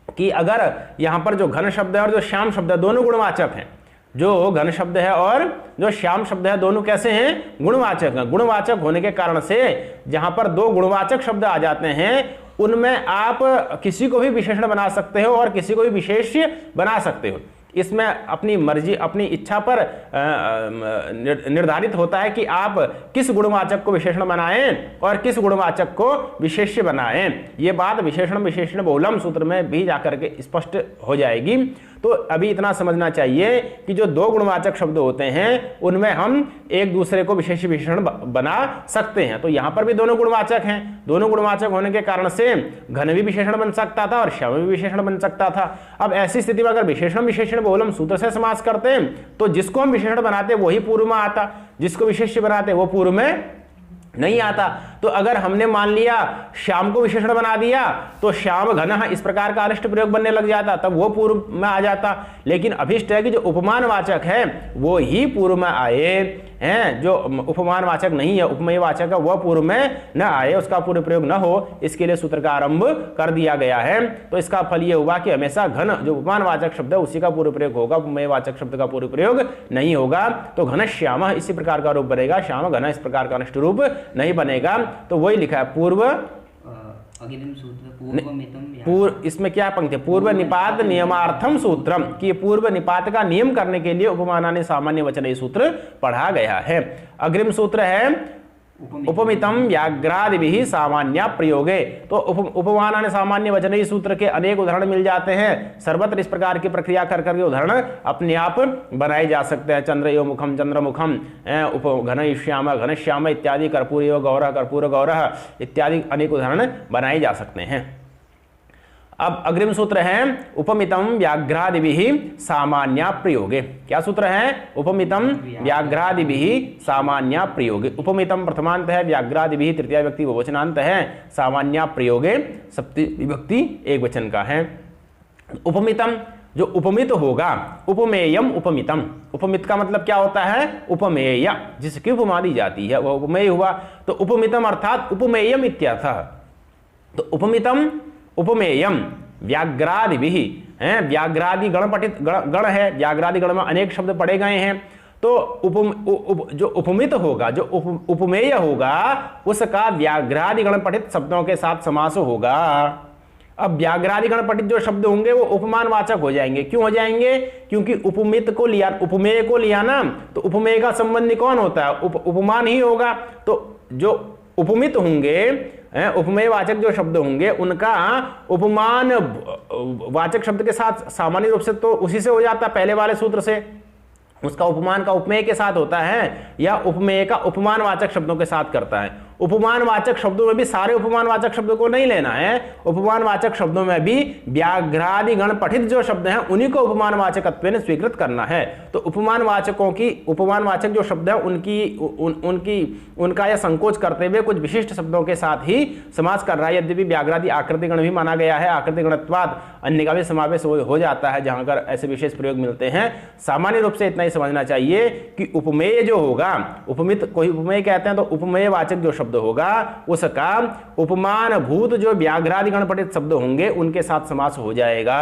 कि अगर यहां पर जो घन शब्द है और जो श्याम शब्द है दोनों गुणवाचक हैं। जो घन शब्द है और जो श्याम शब्द है दोनों कैसे हैं? गुणवाचक हैं। गुणवाचक होने के कारण से जहां पर दो गुणवाचक शब्द आ जाते हैं उनमें आप किसी को भी विशेषण बना सकते हो और किसी को भी विशेष्य बना सकते हो। इसमें अपनी मर्जी, अपनी इच्छा पर निर्धारित होता है कि आप किस गुणवाचक को विशेषण बनाएं और किस गुणवाचक को विशेष्य बनाएं। ये बात विशेषण बहुलम सूत्र में भी जाकर के स्पष्ट हो जाएगी। तो अभी इतना समझना चाहिए कि जो दो गुणवाचक शब्द होते हैं उनमें हम एक दूसरे को विशेष विशेषण बना सकते हैं। तो यहां पर भी दोनों गुणवाचक हैं, दोनों गुणवाचक होने के कारण से घन भी विशेषण बन सकता था और श्याम भी विशेषण बन सकता था। अब ऐसी स्थिति में अगर विशेषण बहुलम सूत्र से समास करते हैं तो जिसको हम विशेषण बनाते वही पूर्व में आता, जिसको विशेष्य बनाते वो पूर्व में नहीं आता। तो अगर हमने मान लिया श्याम को विशेषण बना दिया तो श्याम घन इस प्रकार का अनिष्ट प्रयोग बनने लग जाता, तब वो पूर्व में आ जाता। लेकिन अभिष्ट है कि जो उपमान वाचक है वो ही पूर्व में आए हैं, जो उपमान वाचक नहीं है उपमेय वाचक है वह पूर्व में न आए, उसका पूर्व प्रयोग न हो, इसके लिए सूत्र का आरंभ कर दिया गया है। तो इसका फल ये हुआ कि हमेशा घन जो उपमान वाचक शब्द है उसी का पूर्व प्रयोग होगा, उपमेय वाचक शब्द का पूर्व प्रयोग नहीं होगा। तो घन श्याम इसी प्रकार का रूप बनेगा, श्याम घन इस प्रकार का अनिष्ट रूप नहीं बनेगा। तो वही लिखा है पूर्व अग्रिम सूत्र पूर्वमितम पूर्व, इसमें क्या पंक्ति है? पूर्व निपात नियमार्थम सूत्रम, कि पूर्व निपात का नियम करने के लिए उपमानानि सामान्य वचन सूत्र पढ़ा गया है। अग्रिम सूत्र है उपमितम व्याघ्रादिभिः सामान्य प्रयोगे। तो उपमानानि सामान्य वचन सूत्र के अनेक उदाहरण मिल जाते हैं। सर्वत्र इस प्रकार की प्रक्रिया कर करके उदाहरण अपने आप बनाए जा सकते हैं। चंद्र एव मुखम चंद्रमुखम, घनश्याम घनश्याम इत्यादि, कर्पूर एव गौरः कर्पूर गौरः इत्यादि अनेक उदाहरण बनाए जा सकते हैं। अब अग्रिम सूत्र है उपमितम व्याघ्रादिभिः सामान्य प्रयोगे। क्या सूत्र है? उपमितम व्याघ्रादिभिः सामान्य प्रयोगे। उपमितम प्रथमांत है, व्याघ्रादिभिः तृतीया व्यक्ति बहुवचनांत है, सामान्य प्रयोगे सप्तमी विभक्ति एक वचन का है। उपमितम जो उपमित होगा, उपमेयम उपमितम, उपमित का मतलब क्या होता है? उपमेय, जिसकी उपमा दी जाती है वह उपमेय हुआ। तो उपमितम अर्थात उपमेयम इत्यर्थः। तो उपमितम उपमेयम व्याघ्रादिभिः हैं, व्याघ्रादि गण पठित गण है, व्याघ्रादि गण में अनेक शब्द पढ़े गए हैं। तो जो उपमित होगा, जो उपमेय होगा, उसका व्याघ्रादि गण पठित शब्दों के साथ समास होगा। अब व्याघ्रादि गण पठित जो शब्द होंगे वो उपमान वाचक हो जाएंगे। क्यों हो जाएंगे? क्योंकि उपमित को लिया, उपमेय को लिया ना, तो उपमेय का संबंधी कौन होता है? उपमान ही होगा। तो जो उपमित होंगे, उपमेय वाचक जो शब्द होंगे, उनका उपमान वाचक शब्द के साथ सामान्य रूप से तो उसी से हो जाता है, पहले वाले सूत्र से। उसका उपमान का उपमेय के साथ होता है, या उपमेय का उपमान वाचक शब्दों के साथ करता है। उपमान वाचक शब्दों में भी सारे उपमान वाचक शब्दों को नहीं लेना है। उपमान वाचक शब्दों में भी व्याघ्रादि गण पठित जो शब्द हैं उन्हीं को उपमान वाचकत्व में स्वीकृत करना है। तो उपमान वाचकों की, उपमान वाचक जो शब्द हैं उनका यह संकोच करते हुए कुछ विशिष्ट शब्दों के साथ ही समास कर रहा है। यद्यपि व्याघ्रादि आकृति गण भी माना गया है, आकृति गणत्वाद अन्य का भी समावेश हो जाता है जहां पर ऐसे विशेष प्रयोग मिलते हैं। सामान्य रूप से इतना ही समझना चाहिए कि उपमेय जो होगा, उपमित कोई उपमेय कहते हैं, तो उपमेय वाचक जो शब्द होगा उसका उपमान भूत जो व्याघ्रादि गण पठित शब्द होंगे उनके साथ समास हो जाएगा।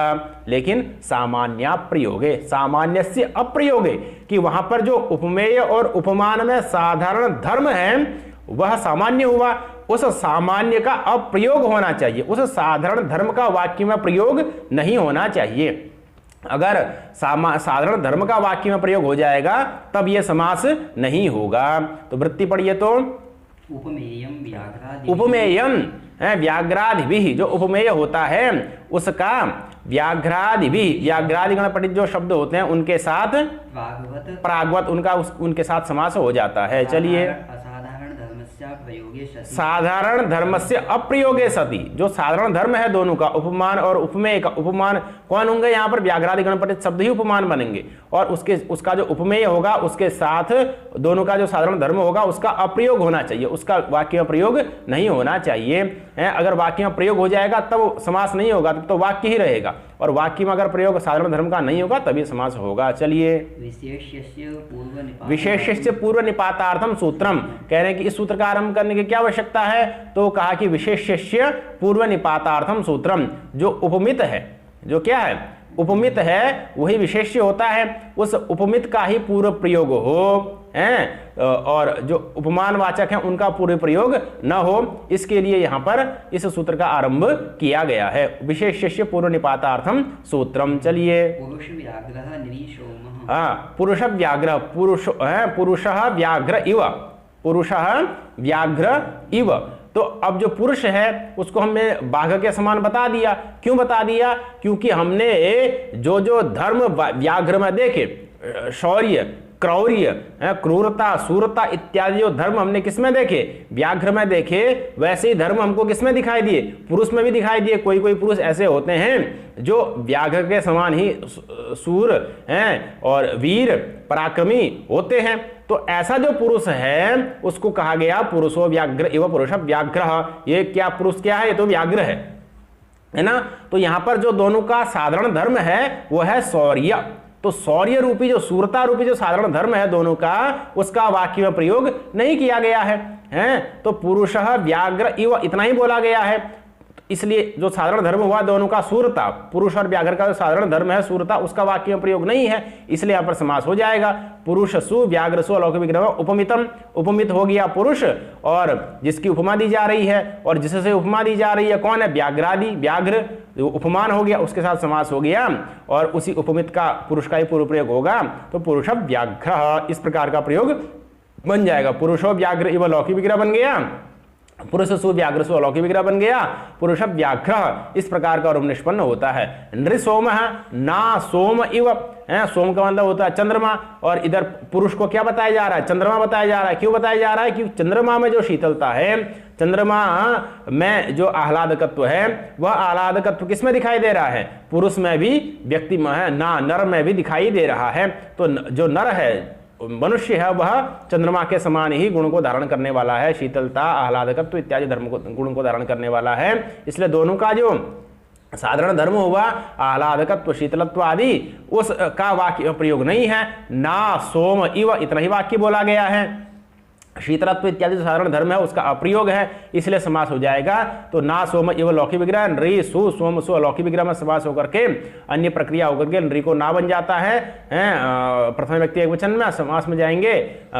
लेकिन सामान्य प्रयोगे, सामान्यस्य अप्रयोगे, कि वहां पर जो उपमेय और उपमान में साधारण धर्म है वह सामान्य हुआ, उस सामान्य का अप्रयोग होना चाहिए, उस साधारण धर्म का वाक्य में प्रयोग नहीं होना चाहिए। अगर साधारण धर्म का वाक्य में प्रयोग हो जाएगा तब यह समास नहीं होगा। तो वृत्ति पढ़िए तो उपमेयम व्याघ्रादि, उपमेयम है व्याघ्रादिभिः, जो उपमेय होता है उसका व्याघ्रादिभिः, व्याघ्रादि गण पठित जो शब्द होते हैं उनके साथ प्रागवत उनके साथ समास हो जाता है। चलिए, साधारण धर्म से अप्रयोगे सति, जो साधारण धर्म है दोनों का, उपमान और उपमेय का, उपमान कौन होंगे? यहाँ पर व्याघ्रादि गण पठित शब्द ही उपमान बनेंगे, और उसका जो उपमेय होगा उसके साथ दोनों का जो साधारण धर्म होगा उसका अप्रयोग होना चाहिए, उसका वाक्य में प्रयोग नहीं होना चाहिए। अगर वाक्य में प्रयोग हो जाएगा तब समास नहीं होगा, तब तो वाक्य ही रहेगा, और वाक्य में अगर प्रयोग साधारण धर्म का नहीं होगा तभी समास होगा। चलिए, विशेष्य पूर्व निपातार्थम सूत्रम, कह रहे हैं कि इस सूत्र का आरंभ करने की क्या आवश्यकता है? तो कहा कि विशेष्य पूर्व निपातार्थम सूत्रम, जो उपमित है, जो क्या है? उपमित है, वही विशेष्य होता है, उस उपमित का ही पूर्व प्रयोग हो, और जो उपमान वाचक हैं उनका पूर्व प्रयोग न हो, इसके लिए यहां पर इस सूत्र का आरंभ किया गया है। विशेष्य पूर्व निपातार्थम सूत्रम। चलिए, पुरुष व्याघ्र, पुरुषः व्याघ्र इव, पुरुषः व्याघ्र इव। तो अब जो पुरुष है उसको हमने बाघ के समान बता दिया। क्यों बता दिया? क्योंकि हमने जो जो धर्म व्याघ्र में देखे, शौर्य, क्रौर्य, क्रूरता, सूरता इत्यादि जो धर्म हमने किसमें देखे? व्याघ्र में देखे। वैसे ही धर्म हमको किसमें दिखाई दिए? पुरुष में भी दिखाई दिए। कोई कोई पुरुष ऐसे होते हैं जो व्याघ्र के समान ही सूर हैं और वीर पराक्रमी होते हैं। तो ऐसा जो पुरुष है उसको कहा गया पुरुषो व्याघ्र एवं पुरुष व्याघ्र। ये क्या पुरुष क्या है? ये तो व्याघ्र है ना। तो यहां पर जो दोनों का साधारण धर्म है वो है शौर्य। तो शौर्य रूपी जो सूरता रूपी जो साधारण धर्म है दोनों का, उसका वाक्य में प्रयोग नहीं किया गया है। तो पुरुषः व्याघ्र इव इतना ही बोला गया है। इसलिए जो साधारण धर्म हुआ दोनों का सूरता, पुरुष और व्याघ्र का जो साधारण धर्म है सूरता, उसका वाक्य में प्रयोग नहीं है, इसलिए यहां पर समास हो जाएगा। पुरुष सु व्याघ्र सु अलौकिक विग्रह उपमितम, उपमित हो गया पुरुष और जिसकी उपमा दी जा रही है, और जिससे उपमा दी जा रही है कौन है, व्याघ्रादि, व्याघ्र उपमान हो गया, उसके साथ समास हो गया और उसी उपमित का पुरुष का ही पूर्व प्रयोग होगा, तो पुरुष व्याघ्र इस प्रकार का प्रयोग बन जाएगा। पुरुषो व्याघ्र इव अलौकिक विग्रह बन गया, पुरुष सु व्याघ्र सु अलौकिक विग्रह बन गया, पुरुष व्याघ्र इस प्रकार का रूप निष्पन्न होता है। नृसोम ना सोम इव, सोम का मतलब होता है चंद्रमा, और इधर पुरुष को क्या बताया जा रहा है, चंद्रमा बताया जा रहा है। क्यों बताया जा रहा है, क्योंकि चंद्रमा में जो शीतलता है, चंद्रमा में जो आह्लादकत्व है, वह आह्लादकत्व किसमें दिखाई दे रहा है, पुरुष में भी, व्यक्ति में है ना, नर में भी दिखाई दे रहा है। तो जो नर है, मनुष्य है, वह चंद्रमा के समान ही गुण को धारण करने वाला है, शीतलता, आह्लादकत्व इत्यादि धर्म को, गुण को धारण करने वाला है। इसलिए दोनों का जो साधारण धर्म हुआ, आह्लादकत्व, शीतलत्व आदि, उस का वाक्य प्रयोग नहीं है। ना सोम इव इतना ही वाक्य बोला गया है। शीतलत्व इत्यादि जो साधारण धर्म है उसका अप्रयोग है, इसलिए समास हो जाएगा। तो ना सोम इव अलौकिक विग्रह, नृ सु सोम सु अलौकिक विग्रह में समास होकर के अन्य प्रक्रिया होकर के नृ को ना बन जाता है, प्रथम व्यक्ति एक वचन में, समास में जाएंगे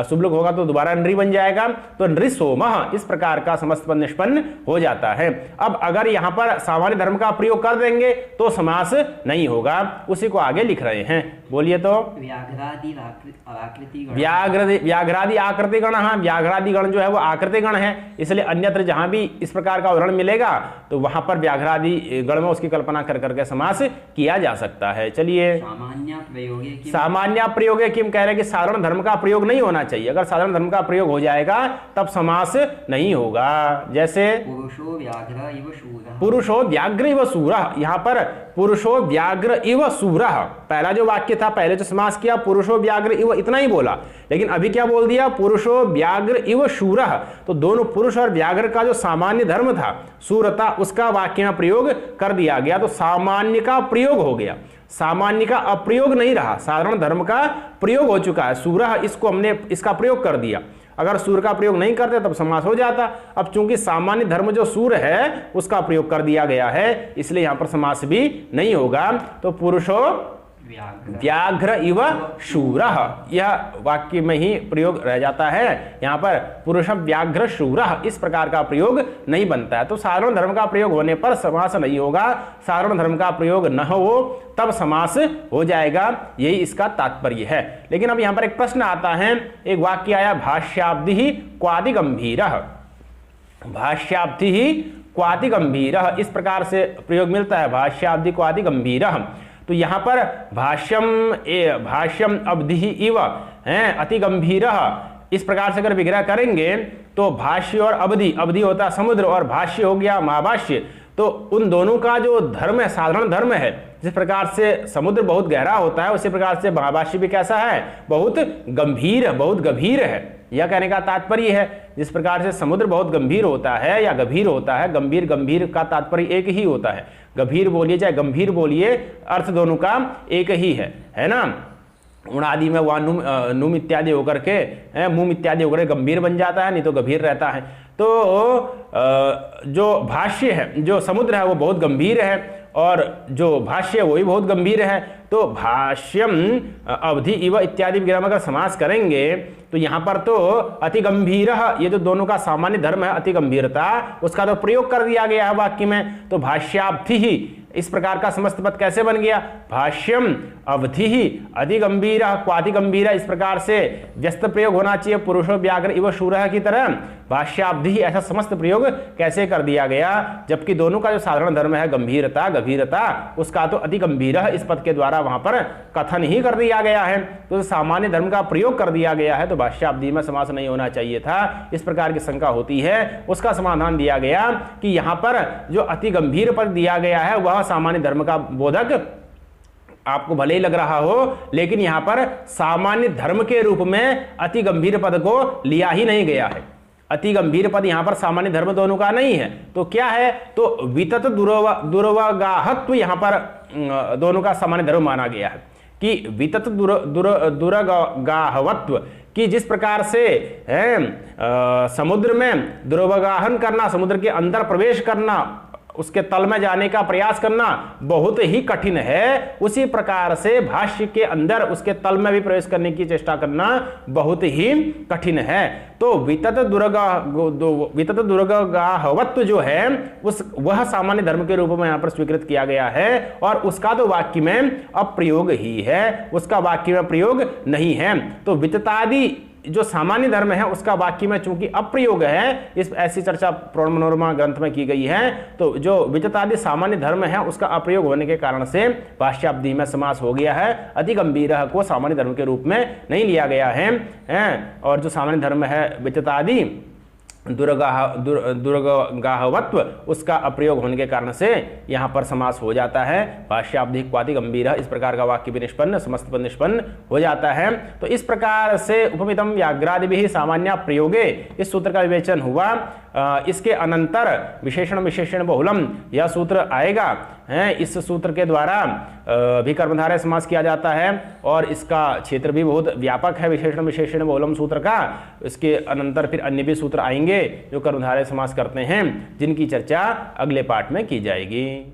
शुभ लोग होगा तो दोबारा नृ बन जाएगा, तो नृ सोम इस प्रकार का समस्त पद निष्पन्न हो जाता है। अब अगर यहाँ पर सामान्य धर्म का प्रयोग कर देंगे तो समास नहीं होगा, उसी को आगे लिख रहे हैं, बोलिए तो। व्याघ्रादि आकृति गण, व्याघ्रादि आकृति गण, हाँ व्याघ्रादि गण जो है वो आकृति गण है, इसलिए अन्यत्र जहां भी इस प्रकार का उदाहरण मिलेगा तो वहां पर व्याघ्रादि गण में उसकी कल्पना कर करके समास किया जा सकता है। चलिए, सामान्य प्रयोगे किम कह रहे हैं कि साधारण धर्म का प्रयोग नहीं होना चाहिए। अगर साधारण धर्म का प्रयोग हो जाएगा तब समास नहीं होगा। जैसे पुरुषो व्याघ्र इव शूरः, पुरुषो व्याघ्र इव सूरः, यहाँ पर पुरुषो व्याघ्र इव सूरः, पहला जो वाक्य था, पहले जो समास किया पुरुषो व्याघ्र इव इतना ही बोला, लेकिन अभी क्या बोल दिया, पुरुषो व्याघ्र इव शूरः। तो दोनों पुरुष और व्याघ्र का जो सामान्य धर्म था सूरता, उसका वाक्य में प्रयोग कर दिया गया, तो सामान्य का प्रयोग हो गया, सामान्य का अप्रयोग नहीं रहा, साधारण धर्म का प्रयोग हो चुका है। सूरः इसको हमने इसका प्रयोग कर दिया, अगर सूर्य का प्रयोग नहीं करते तब समास हो जाता। अब चूंकि सामान्य धर्म जो सूर्य है उसका प्रयोग कर दिया गया है, इसलिए यहां पर समास भी नहीं होगा। तो पुरुषो व्याघ्र इव शूरः, यह वाक्य में ही प्रयोग रह जाता है, यहां पर पुरुष व्याघ्र शूरः इस प्रकार का प्रयोग नहीं बनता है। तो साधारण धर्म का प्रयोग होने पर समास नहीं होगा, साधारण धर्म का प्रयोग न हो तब समास हो जाएगा, यही इसका तात्पर्य है। लेकिन अब यहां पर एक प्रश्न आता है, एक वाक्य आया भाष्याब्धि क्वादि गंभीरः, भाष्याब्धि क्वादि गंभीरः इस प्रकार से प्रयोग मिलता है, भाष्याब्धि क्वादि गंभीरः। तो यहां पर भाष्यम अवधि इव अति गंभीरः इस प्रकार से अगर विग्रह करेंगे तो भाष्य और अवधि, अवधि होता है समुद्र और भाष्य हो गया महाभाष्य, तो उन दोनों का जो धर्म है साधारण धर्म है, जिस प्रकार से समुद्र बहुत गहरा होता है उसी प्रकार से महाभाष्य भी कैसा है, बहुत गंभीर, बहुत गंभीर है, यह कहने का तात्पर्य है। जिस प्रकार से समुद्र बहुत गंभीर होता है या गंभीर होता है, गंभीर गंभीर का तात्पर्य एक ही होता है, गंभीर बोलिए चाहे गंभीर बोलिए, अर्थ दोनों का एक ही है ना। उणादि में वह नुम इत्यादि होकर के मुम इत्यादि होकर गंभीर बन जाता है, नहीं तो गंभीर रहता है। तो जो भाष्य है, जो समुद्र है वो बहुत गंभीर है और जो भाष्य वही बहुत गंभीर है। तो भाष्यम अवधि इव इत्यादि विग्रह में अगर समास करेंगे तो यहाँ पर तो अति गंभीर, ये जो दोनों का सामान्य धर्म है अति गंभीरता, उसका तो प्रयोग कर दिया गया है वाक्य में। तो भाष्याब्धि ही इस प्रकार का समस्त पद कैसे बन गया, भाष्यम अवधि ही अति गंभीर क्वाति गंभीर, इस प्रकार से व्यस्त प्रयोग होना चाहिए पुरुषो व्याघ्र इव शूरः की तरह, भाष्याब्धि ऐसा समस्त प्रयोग कैसे कर दिया गया, जबकि दोनों का जो साधारण धर्म है गंभीरता गंभीरता, उसका तो अति गंभीर इस पद के द्वारा वहां पर कथन ही कर दिया गया है। तो सामान्य धर्म का प्रयोग कर दिया गया है, तो भाष्याब्धि में समास नहीं होना चाहिए था, इस प्रकार की शंका होती है। उसका समाधान दिया गया कि यहाँ पर जो अति गंभीर पद दिया गया है वह सामान्य धर्म का बोधक आपको भले ही लग रहा हो, लेकिन यहां पर सामान्य धर्म के रूप में अति गंभीर पद को लिया ही नहीं गया है। अति गंभीर पद यहां पर सामान्य धर्म दोनों का नहीं है, तो क्या है, तो वितत दुर्वगाहत्व यहां पर दोनों का सामान्य धर्म माना गया है कि वितत दुर्गाहवत्व, कि जिस प्रकार से समुद्र में दुर्वगाहन करना, समुद्र के अंदर प्रवेश करना, उसके तल में जाने का प्रयास करना बहुत ही कठिन है, उसी प्रकार से भाष्य के अंदर उसके तल में भी प्रवेश करने की चेष्टा करना बहुत ही कठिन है। तो वितत दुर्गाहवत्व जो है वह सामान्य धर्म के रूप में यहां पर स्वीकृत किया गया है, और उसका तो वाक्य में अप्रयोग ही है, उसका वाक्य में प्रयोग नहीं है। तो विततादि जो सामान्य धर्म है उसका वाक्य में चूंकि अप्रयोग है, इस ऐसी चर्चा प्रौढ़ मनोरमा ग्रंथ में की गई है, तो जो विततादि सामान्य धर्म है उसका अप्रयोग होने के कारण से भाष्याब्दी में समास हो गया है। अति गंभीरः को सामान्य धर्म के रूप में नहीं लिया गया है, और जो सामान्य धर्म है विततादि दुर्गाहवत्व उसका अप्रयोग होने के कारण से यहां पर समास हो जाता है। भाष्याब्धि क्वाति गंभीर, इस प्रकार का वाक्य भी निष्पन्न, समस्त पद निष्पन्न हो जाता है। तो इस प्रकार से उपमितम व्याघ्रादिभिः सामान्य प्रयोगे इस सूत्र का विवेचन हुआ। इसके अनंतर विशेषण विशेषण बहुलम यह सूत्र आएगा है। इस सूत्र के द्वारा भी कर्मधारय समास किया जाता है, और इसका क्षेत्र भी बहुत व्यापक है विशेषण विशेषण बहुलम सूत्र का। इसके अनंतर फिर अन्य भी सूत्र आएंगे जो कर्मधारय समास करते हैं, जिनकी चर्चा अगले पाठ में की जाएगी।